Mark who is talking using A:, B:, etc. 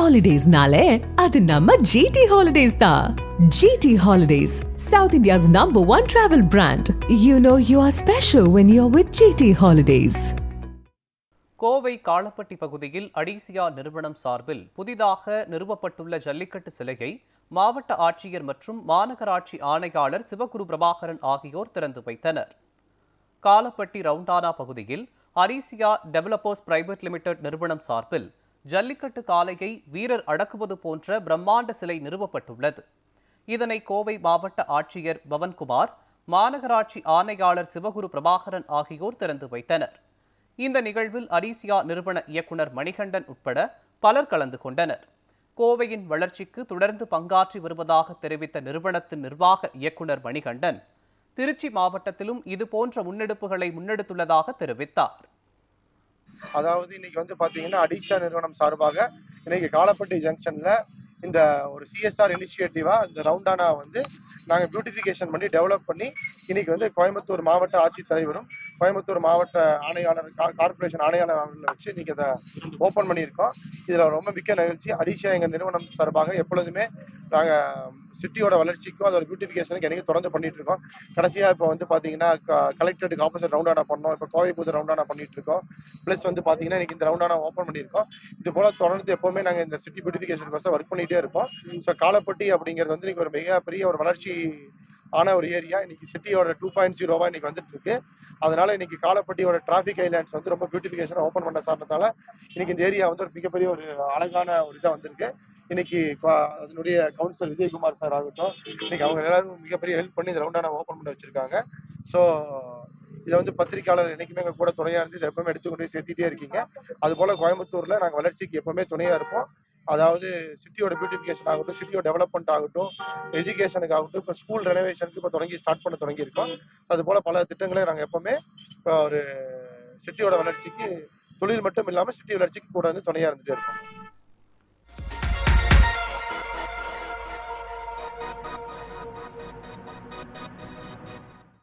A: Holidays-nale, adu namma GT Holidays da. GT Holidays, South India's #1 travel brand. You know you are special when you're with GT Holidays.
B: Kovai Kalapatti பகுதியில் அடிசியா நிறுவனம் சார்பில் புதிதாக நிறுவப்பட்டுள்ள ஜல்லிக்கட்டு சிலையை மாவட்ட ஆட்சியர் மற்றும் மாநகராட்சி ஆணையாளர் சிவகுரு பிரபாகரன் ஆகியோர் திறந்து வைத்தனர். காளப்பட்டி ரவுண்டானா பகுதியில் அடிசியா டெவலப்பர்ஸ் பிரைவேட் லிமிடெட் நிறுவனம் சார்பில் ஜல்லிக்கட்டு காளையை வீரர் அடக்குவது போன்ற பிரம்மாண்ட சிலை நிறுவப்பட்டுள்ளது. இதனை கோவை மாவட்ட ஆட்சியர் பவன்குமார், மாநகராட்சி ஆணையாளர் சிவகுரு பிரபாகரன் ஆகியோர் திறந்து வைத்தனர். இந்த நிகழ்வில் அடிசியா நிறுவன இயக்குனர் மணிகண்டன் உட்பட பலர் கலந்து கொண்டனர். கோவையின் வளர்ச்சிக்கு தொடர்ந்து பங்காற்றி வருவதாக தெரிவித்த நிறுவனத்தின் நிர்வாக இயக்குனர் மணிகண்டன், திருச்சி மாவட்டத்திலும் இதுபோன்ற முன்னெடுப்புகளை முன்னெடுத்துள்ளதாக தெரிவித்தார்.
C: அதாவது இன்னைக்கு வந்து பாத்தீங்கன்னா அடிஷா நிறுவனம் சார்பாக இன்னைக்கு காளப்பட்டி ஜங்ஷன்ல இந்த ஒரு சிஎஸ்ஆர் இனிஷியேட்டிவா இந்த ரவுண்டானா வந்து நாங்கள் பியூட்டிஃபிகேஷன் பண்ணி டெவலப் பண்ணி இன்னைக்கு வந்து கோயம்புத்தூர் மாவட்ட ஆட்சித்தலைவரும் கோயம்புத்தூர் மாவட்ட ஆணையாளர் கார்பரேஷன் ஆணையாளர் அவர்களை வச்சு இன்னைக்கு அதை ஓப்பன் பண்ணியிருக்கோம். இதுல ரொம்ப மிக்க நிகழ்ச்சி. அடிஷா எங்க நிறுவனம் சார்பாக எப்பொழுதுமே நாங்கள் சிட்டியோட வளர்ச்சிக்கும் அதோட பியூட்டிஃபிகேஷனுக்கு எனக்கு தொடர்ந்து பண்ணிட்டு இருக்கோம். கடைசியா இப்போ வந்து பாத்தீங்கன்னா கலெக்டரேட்டுக்கு ஆப்போசிட் ரவுண்டானா பண்ணோம். இப்போ கோவை புது ரவுண்டானா பண்ணிட்டு இருக்கோம். பிளஸ் வந்து பாத்தீங்கன்னா இன்னைக்கு இந்த ரவுண்டானா ஓப்பன் பண்ணியிருக்கோம். இது போல தொடர்ந்து எப்பவுமே நாங்கள் இந்த சிட்டி பியூட்டிஃபிகேஷனுக்கு ஒர்க் பண்ணிட்டே இருப்போம். ஸோ காளப்பட்டி அப்படிங்கிறது வந்து இன்னைக்கு ஒரு மிகப்பெரிய ஒரு வளர்ச்சி ஆன ஒரு ஏரியா. இன்னைக்கு சிட்டியோட 2.0 இன்னைக்கு வந்துட்டு இருக்கு. அதனால இன்னைக்கு காளப்பட்டியோட டிராபிக் ஐலாண்ட்ஸ் வந்து ரொம்ப பியூட்டிஃபிகேஷன் ஓப்பன் பண்ண சார்ந்ததால இன்னைக்கு இந்த ஏரியா வந்து ஒரு மிகப்பெரிய ஒரு அழகான ஒரு இதாக வந்திருக்கு. இன்னைக்கு அதனுடைய கவுன்சிலர் விஜயகுமார் சார் ஆகட்டும், இன்னைக்கு அவங்க எல்லாரும் மிகப்பெரிய ஹெல்ப் பண்ணி இந்த ரவுண்டானா ஓப்பன் பண்ணி வச்சிருக்காங்க. ஸோ இதை வந்து பத்திரிகையாளர் என்னைக்குமே எங்க கூட துணையா இருந்து இதை எப்பவுமே எடுத்து கொண்டு போய் சேர்த்திட்டே இருக்கீங்க. அது போல கோயம்புத்தூர்ல நாங்கள் வளர்ச்சிக்கு எப்பவுமே துணையா இருப்போம். அதாவது சிட்டியோட பியூட்டிஃபிகேஷன் ஆகட்டும், சிட்டியோட டெவலப்மெண்ட் ஆகட்டும், எஜுகேஷனுக்கு ஆகட்டும், இப்போ ஸ்கூல் ரெனோவேஷனுக்கு இப்போ ஸ்டார்ட் பண்ண தொடங்கி இருக்கோம். அது போல பல திட்டங்களை நாங்கள் எப்பவுமே இப்போ ஒரு சிட்டியோட வளர்ச்சிக்கு தொழில் மட்டும் இல்லாமல் சிட்டி வளர்ச்சிக்கு கூட வந்து துணையா இருந்துட்டே இருக்கோம்.